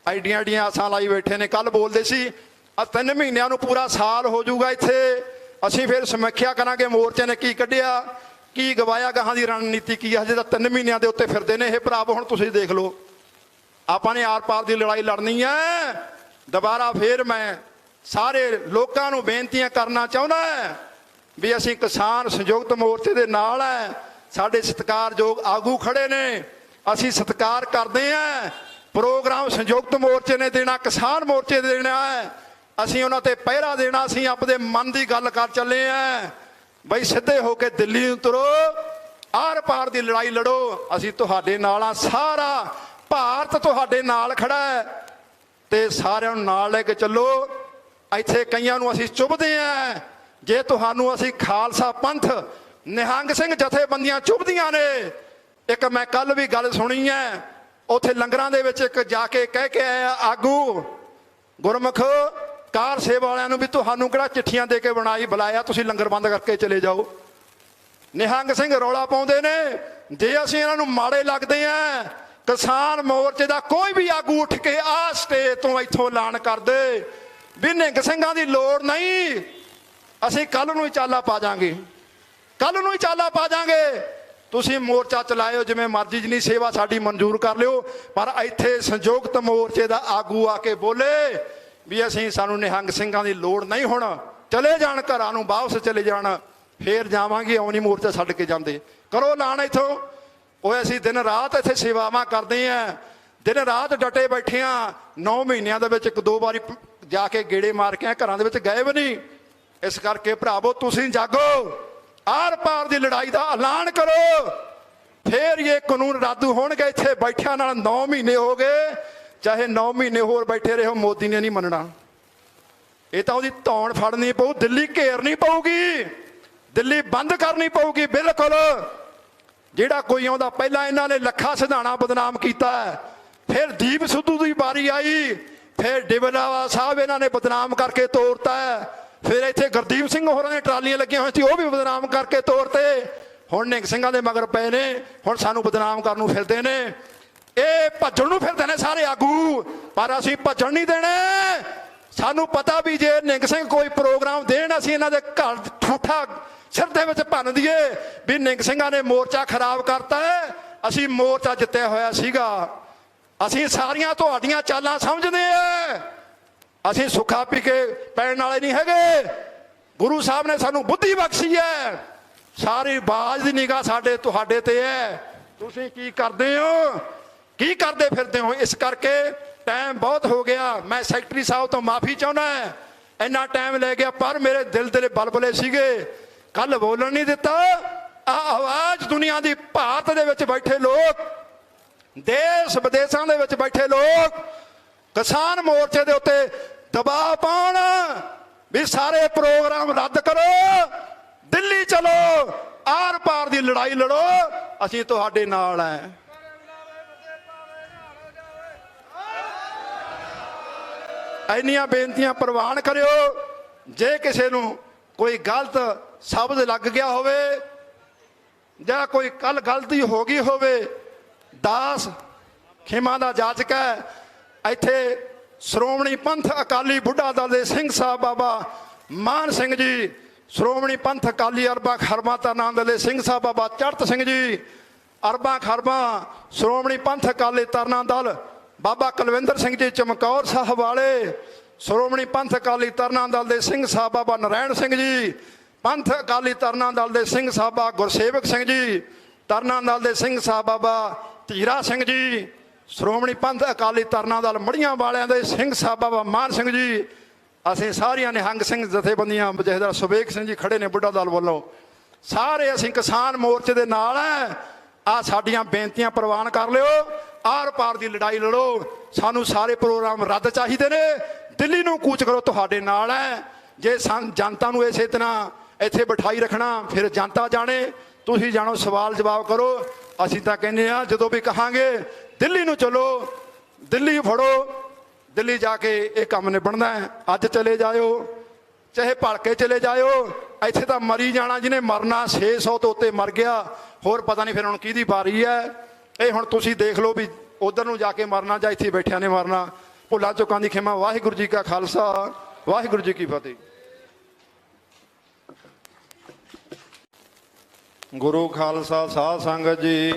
ਐਡੀਆਂ ਆਸਾਂ ਲਾਈ ਬੈਠੇ ਨੇ। ਕੱਲ ਬੋਲਦੇ ਸੀ 3 ਮਹੀਨਿਆਂ ਨੂੰ ਪੂਰਾ ਸਾਲ ਹੋ ਜਾਊਗਾ ਇੱਥੇ, ਅਸੀਂ ਫਿਰ ਸਮੀਖਿਆ ਕਰਾਂਗੇ ਮੋਰਚੇ ਨੇ ਕੀ ਕੱਢਿਆ, ਕੀ ਗਵਾਇਆ, ਗਾਹਾਂ ਦੀ ਰਣਨੀਤੀ ਕੀ ਹੈ। ਹਜੇ ਤਾਂ 3 ਮਹੀਨਿਆਂ ਦੇ ਉੱਤੇ ਫਿਰਦੇ ਨੇ ਇਹ ਭਰਾਵੋ। ਹੁਣ ਤੁਸੀਂ ਦੇਖ ਲਓ, ਆਪਾਂ ਨੇ ਆਰ ਪਾਰ ਦੀ ਲੜਾਈ ਲੜਨੀ ਹੈ। ਦੁਬਾਰਾ ਫਿਰ ਮੈਂ ਸਾਰੇ ਲੋਕਾਂ ਨੂੰ ਬੇਨਤੀਆਂ ਕਰਨਾ ਚਾਹੁੰਦਾ ਵੀ ਅਸੀਂ ਕਿਸਾਨ ਸੰਯੁਕਤ ਮੋਰਚੇ ਦੇ ਨਾਲ ਹੈ। ਸਾਡੇ ਸਤਿਕਾਰਯੋਗ ਆਗੂ ਖੜੇ ਨੇ, ਅਸੀਂ ਸਤਿਕਾਰ ਕਰਦੇ ਹਾਂ। ਪ੍ਰੋਗਰਾਮ ਸੰਯੁਕਤ ਮੋਰਚੇ ਨੇ ਦੇਣਾ, ਕਿਸਾਨ ਮੋਰਚੇ ਨੇ ਦੇਣਾ ਹੈ। ਅਸੀਂ ਉਹਨਾਂ ਤੇ ਪਹਿਰਾ ਦੇਣਾ। ਅਸੀਂ ਆਪਣੇ ਮਨ ਦੀ ਗੱਲ ਕਰ ਚੱਲੇ ਹਾਂ ਬਈ ਸਿੱਧੇ ਹੋ ਕੇ ਦਿੱਲੀ ਨੂੰ ਤੁਰੋ, ਆਰ ਪਾਰ ਦੀ ਲੜਾਈ ਲੜੋ। ਅਸੀਂ ਤੁਹਾਡੇ ਨਾਲ ਆ, ਸਾਰਾ ਭਾਰਤ ਤੁਹਾਡੇ ਨਾਲ ਖੜਾ ਹੈ ਤੇ ਸਾਰਿਆਂ ਨੂੰ ਨਾਲ ਲੈ ਕੇ ਚੱਲੋ। ਇੱਥੇ ਕਈਆਂ ਨੂੰ ਅਸੀਂ ਚੁੱਭਦੇ ਹਾਂ। ਜੇ ਤੁਹਾਨੂੰ ਅਸੀਂ ਖਾਲਸਾ ਪੰਥ ਨਿਹੰਗ ਸਿੰਘ ਜਥੇਬੰਦੀਆਂ ਚੁੱਭਦੀਆਂ ਨੇ। ਇੱਕ ਮੈਂ ਕੱਲ ਵੀ ਗੱਲ ਸੁਣੀ ਹੈ, ਉੱਥੇ ਲੰਗਰਾਂ ਦੇ ਵਿੱਚ ਇੱਕ ਜਾ ਕੇ ਕਹਿ ਕੇ ਆਇਆ ਆਗੂ ਗੁਰਮੁਖ ਕਾਰ ਸੇਵਾ ਵਾਲਿਆਂ ਨੂੰ ਵੀ ਤੁਹਾਨੂੰ ਕਿਹੜਾ ਚਿੱਠੀਆਂ ਦੇ ਕੇ ਬੁਲਾਇਆ, ਤੁਸੀਂ ਲੰਗਰ ਬੰਦ ਕਰਕੇ ਚਲੇ ਜਾਓ। ਨਿਹੰਗ ਸਿੰਘ ਰੌਲਾ ਪਾਉਂਦੇ ਨੇ। ਜੇ ਅਸੀਂ ਇਹਨਾਂ ਨੂੰ ਮਾੜੇ ਲੱਗਦੇ ਆ, ਕਿਸਾਨ ਮੋਰਚੇ ਦਾ ਕੋਈ ਵੀ ਆਗੂ ਉੱਠ ਕੇ ਆਹ ਸਟੇਜ ਤੋਂ ਇੱਥੋਂ ਐਲਾਨ ਕਰ ਦੇ ਵੀ ਨਿਹੰਗ ਸਿੰਘਾਂ ਦੀ ਲੋੜ ਨਹੀਂ, ਅਸੀਂ ਕੱਲ ਨੂੰ ਹੀ ਚਾਲਾ ਪਾ ਜਾਾਂਗੇ, ਕੱਲ ਨੂੰ ਹੀ ਚਾਲਾ ਪਾ ਜਾਾਂਗੇ। ਤੁਸੀਂ ਮੋਰਚਾ ਚਲਾਇਓ ਜਿਵੇਂ ਮਰਜ਼ੀ, ਜਿੰਨੀ ਸੇਵਾ ਸਾਡੀ ਮਨਜ਼ੂਰ ਕਰ ਲਿਓ, ਪਰ ਇੱਥੇ ਸੰਯੁਕਤ ਮੋਰਚੇ ਦਾ ਆਗੂ ਆ ਕੇ ਬੋਲੇ ਵੀ ਅਸੀਂ ਸਾਨੂੰ ਨਿਹੰਗ ਸਿੰਘਾਂ ਦੀ ਲੋੜ ਨਹੀਂ, ਹੁਣ ਚਲੇ ਜਾਣ ਘਰਾਂ ਨੂੰ, ਵਾਪਸ ਚਲੇ ਜਾਣ, ਫੇਰ ਜਾਵਾਂਗੇ, ਆਉਣੀ ਮੋਰਚਾ ਛੱਡ ਕੇ ਜਾਂਦੇ। ਕਰੋ ਐਲਾਨ ਇੱਥੋਂ। ਉਹ ਅਸੀਂ ਦਿਨ ਰਾਤ ਇੱਥੇ ਸੇਵਾਵਾਂ ਕਰਦੇ ਆਂ, ਦਿਨ ਰਾਤ ਡਟੇ ਬੈਠੇ ਆਂ। 9 ਮਹੀਨਿਆਂ ਦੇ ਵਿੱਚ 1-2 ਵਾਰੀ ਜਾ ਕੇ ਗੇੜੇ ਮਾਰ ਕੇ ਘਰਾਂ ਦੇ ਵਿੱਚ ਗਏ ਵੀ ਨਹੀਂ। ਇਸ ਕਰਕੇ ਭਰਾਵੋ ਤੁਸੀਂ ਜਾਗੋ, ਆਰ ਪਾਰ ਦੀ ਲੜਾਈ ਦਾ ਐਲਾਨ ਕਰੋ, ਫੇਰ ਇਹ ਕਾਨੂੰਨ ਰੱਦ ਹੋਣਗੇ। ਇੱਥੇ ਬੈਠਿਆਂ ਨਾਲ 9 ਮਹੀਨੇ ਹੋ ਗਏ, ਚਾਹੇ 9 ਮਹੀਨੇ ਹੋਰ ਬੈਠੇ ਰਹੋ, ਮੋਦੀ ਨੇ ਨਹੀਂ ਮੰਨਣਾ। ਇਹ ਤਾਂ ਉਹਦੀ ਧੌਣ ਫੜਨੀ ਪਊ, ਦਿੱਲੀ ਘੇਰਨੀ ਪਊਗੀ, ਦਿੱਲੀ ਬੰਦ ਕਰਨੀ ਪਊਗੀ ਬਿਲਕੁਲ। ਜਿਹੜਾ ਕੋਈ ਆਉਂਦਾ, ਪਹਿਲਾਂ ਇਹਨਾਂ ਨੇ ਲੱਖਾ ਸਿਧਾਣਾ ਬਦਨਾਮ ਕੀਤਾ, ਫਿਰ ਦੀਪ ਸਿੱਧੂ ਦੀ ਵਾਰੀ ਆਈ, ਫਿਰ ਡਿਬਲਾਵਾ ਸਾਹਿਬ ਇਹਨਾਂ ਨੇ ਬਦਨਾਮ ਕਰਕੇ ਤੋੜਤਾ, ਫਿਰ ਇੱਥੇ ਗੁਰਦੀਪ ਸਿੰਘ ਹੋਰਾਂ ਦੀਆਂ ਟਰਾਲੀਆਂ ਲੱਗੀਆਂ ਹੋਈਆਂ ਸੀ, ਉਹ ਵੀ ਬਦਨਾਮ ਕਰਕੇ ਤੋੜਤੇ। ਹੁਣ ਨਿਹੰਗ ਸਿੰਘਾਂ ਦੇ ਮਗਰ ਪਏ ਨੇ, ਹੁਣ ਸਾਨੂੰ ਬਦਨਾਮ ਕਰਨ ਨੂੰ ਫਿਰਦੇ ਨੇ। ਇਹ ਭੱਜਣ ਨੂੰ ਫਿਰਦੇ ਨੇ ਸਾਰੇ ਆਗੂ, ਪਰ ਅਸੀਂ ਭੱਜਣ ਨਹੀਂ ਦੇਣੇ। ਸਾਨੂੰ ਪਤਾ ਵੀ ਜੇ ਨਿਹੰਗ ਸਿੰਘ ਕੋਈ ਪ੍ਰੋਗਰਾਮ ਦੇਣ, ਅਸੀਂ ਇਹਨਾਂ ਦੇ ਘਰ ਠੂਠਾ ਸਿਰ ਦੇ ਵਿੱਚ ਭੰਨ ਦਈਏ ਵੀ ਨਿਹੰਗ ਸਿੰਘਾਂ ਨੇ ਮੋਰਚਾ ਖਰਾਬ ਕਰਤਾ ਹੈ। ਅਸੀਂ ਮੋਰਚਾ ਜਿੱਤਿਆ ਹੋਇਆ ਸੀਗਾ, ਅਸੀਂ ਸਾਰੀਆਂ ਤੁਹਾਡੀਆਂ ਚਾਲਾਂ ਸਮਝਦੇ ਆ, ਅਸੀਂ ਸੁੱਖਾ ਪੀ ਕੇ ਪੈਣ ਵਾਲੇ ਨਹੀਂ ਹੈਗੇ। ਗੁਰੂ ਸਾਹਿਬ ਨੇ ਸਾਨੂੰ ਬੁੱਧੀ ਬਖਸ਼ੀ ਹੈ, ਸਾਰੀ ਬਾਜ਼ ਦੀ ਨਿਗਾਹ ਸਾਡੇ ਤੁਹਾਡੇ ਤੇ ਹੈ। ਤੁਸੀਂ ਕੀ ਕਰਦੇ ਹੋ, ਕੀ ਕਰਦੇ ਫਿਰਦੇ ਹੋ? ਇਸ ਕਰਕੇ ਟਾਈਮ ਬਹੁਤ ਹੋ ਗਿਆ, ਮੈਂ ਸੈਕਟਰੀ ਸਾਹਿਬ ਤੋਂ ਮਾਫੀ ਚਾਹੁੰਦਾ, ਇੰਨਾ ਟਾਈਮ ਲੈ ਗਿਆ, ਪਰ ਮੇਰੇ ਦਿਲ ਦੇ ਬਲਬਲੇ ਸੀਗੇ, ਕੱਲ ਬੋਲਣ ਨਹੀਂ ਦਿੱਤਾ। ਆਵਾਜ਼ ਦੁਨੀਆ ਦੀ, ਭਾਰਤ ਦੇ ਵਿੱਚ ਬੈਠੇ ਲੋਕ, ਦੇਸ਼ ਵਿਦੇਸ਼ਾਂ ਦੇ ਵਿੱਚ ਬੈਠੇ ਲੋਕ ਕਿਸਾਨ ਮੋਰਚੇ ਦੇ ਉੱਤੇ ਦਬਾਅ ਪਾਉਣ ਵੀ ਸਾਰੇ ਪ੍ਰੋਗਰਾਮ ਰੱਦ ਕਰੋ, ਦਿੱਲੀ ਚਲੋ, ਆਰ ਪਾਰ ਦੀ ਲੜਾਈ ਲੜੋ, ਅਸੀਂ ਤੁਹਾਡੇ ਨਾਲ ਹੈ। ਇੰਨੀਆਂ ਬੇਨਤੀਆਂ ਪ੍ਰਵਾਨ ਕਰਿਓ। ਜੇ ਕਿਸੇ ਨੂੰ ਕੋਈ ਗਲਤ ਸ਼ਬਦ ਲੱਗ ਗਿਆ ਹੋਵੇ ਜਾਂ ਕੋਈ ਕੱਲ ਗਲਤੀ ਹੋ ਗਈ ਹੋਵੇ, ਦਾਸ ਖਿਮਾ ਦਾ ਜਾਚਕ ਹੈ। ਇੱਥੇ ਸ਼੍ਰੋਮਣੀ ਪੰਥ ਅਕਾਲੀ ਬੁੱਢਾ ਦਲ ਦੇ ਸਿੰਘ ਸਾਹਿਬ ਬਾਬਾ ਮਾਨ ਸਿੰਘ ਜੀ, ਸ਼੍ਰੋਮਣੀ ਪੰਥ ਅਕਾਲੀ ਅਰਬਾਂ ਖਰਬਾਂ ਤਰਨਾਮ ਦਲ ਦੇ ਸਿੰਘ ਸਾਹਿਬ ਬਾਬਾ ਚੜਤ ਸਿੰਘ ਜੀ, ਅਰਬਾਂ ਖਰਬਾਂ ਸ਼੍ਰੋਮਣੀ ਪੰਥ ਅਕਾਲੀ ਤਰਨਾਮ ਦਲ ਬਾਬਾ ਕੁਲਵਿੰਦਰ ਸਿੰਘ ਜੀ ਚਮਕੌਰ ਸਾਹਿਬ ਵਾਲੇ, ਸ਼੍ਰੋਮਣੀ ਪੰਥ ਅਕਾਲੀ ਤਰਨਾਮ ਦਲ ਦੇ ਸਿੰਘ ਸਾਹਿਬ ਬਾਬਾ ਨਰੈਣ ਸਿੰਘ ਜੀ, ਪੰਥ ਅਕਾਲੀ ਤਰਨਾਮ ਦਲ ਦੇ ਸਿੰਘ ਸਾਹਿਬ ਬਾਬਾ ਗੁਰਸੇਵਕ ਸਿੰਘ ਜੀ, ਤਰਨਾਮ ਦਲ ਦੇ ਸਿੰਘ ਸਾਹਿਬ ਬਾਬਾ ਧੀਰਾ ਸਿੰਘ ਜੀ, ਸ਼੍ਰੋਮਣੀ ਪੰਥ ਅਕਾਲੀ ਤਰਨਾਮ ਦਲ ਮੜੀਆਂ ਵਾਲਿਆਂ ਦੇ ਸਿੰਘ ਸਾਹਿਬ ਬਾਬਾ ਮਾਨ ਸਿੰਘ ਜੀ, ਅਸੀਂ ਸਾਰੀਆਂ ਨਿਹੰਗ ਸਿੰਘ ਜਥੇਬੰਦੀਆਂ, ਜਥੇਦਾਰ ਸੁਬੇਗ ਸਿੰਘ ਜੀ ਖੜੇ ਨੇ ਬੁੱਢਾ ਦਲ ਵੱਲੋਂ, ਸਾਰੇ ਅਸੀਂ ਕਿਸਾਨ ਮੋਰਚੇ ਦੇ ਨਾਲ ਹੈ। ਆ ਸਾਡੀਆਂ ਬੇਨਤੀਆਂ ਪ੍ਰਵਾਨ ਕਰ ਲਿਓ, ਆਰ ਪਾਰ ਦੀ ਲੜਾਈ ਲੜੋ, ਸਾਨੂੰ ਸਾਰੇ ਪ੍ਰੋਗਰਾਮ ਰੱਦ ਚਾਹੀਦੇ ਨੇ, ਦਿੱਲੀ ਨੂੰ ਕੂਚ ਕਰੋ, ਤੁਹਾਡੇ ਨਾਲ ਹੈ। ਜੇ ਜਨਤਾ ਨੂੰ ਇਸੇ ਤਰ੍ਹਾਂ ਇੱਥੇ ਬਿਠਾਈ ਰੱਖਣਾ, ਫਿਰ ਜਨਤਾ ਜਾਣੇ, ਤੁਸੀਂ ਜਾਣੋ, ਸਵਾਲ ਜਵਾਬ ਕਰੋ। ਅਸੀਂ ਤਾਂ ਕਹਿੰਦੇ ਆ ਜਦੋਂ ਵੀ ਕਹਾਂਗੇ ਦਿੱਲੀ ਨੂੰ ਚਲੋ, ਦਿੱਲੀ ਫੜੋ, ਦਿੱਲੀ ਜਾ ਕੇ ਇਹ ਕੰਮ ਨਿਬੜਨਾ ਹੈ। ਅੱਜ ਚਲੇ ਜਾਇਓ, ਚਾਹੇ ਭਲਕੇ ਚਲੇ ਜਾਇਓ, ਇੱਥੇ ਤਾਂ ਮਰੀ ਜਾਣਾ, ਜਿਹਨੇ ਮਰਨਾ 600 ਤੋਂ ਉੱਤੇ ਮਰ ਗਿਆ, ਹੋਰ ਪਤਾ ਨਹੀਂ ਫਿਰ ਹੁਣ ਕਿਹਦੀ ਵਾਰੀ ਹੈ। ਇਹ ਹੁਣ ਤੁਸੀਂ ਦੇਖ ਲਓ ਵੀ ਉਧਰ ਨੂੰ ਜਾ ਕੇ ਮਰਨਾ ਜਾਂ ਇੱਥੇ ਬੈਠਿਆਂ ਨੇ ਮਰਨਾ। ਭੁੱਲਾਂ ਚੁੱਕਾਂ ਦੀ ਖਿਮਾ। ਵਾਹਿਗੁਰੂ ਜੀ ਕਾ ਖਾਲਸਾ, ਵਾਹਿਗੁਰੂ ਜੀ ਕੀ ਫਤਿਹ। ਗੁਰੂ ਖਾਲਸਾ ਸਾਧ ਸੰਗਤ ਜੀ।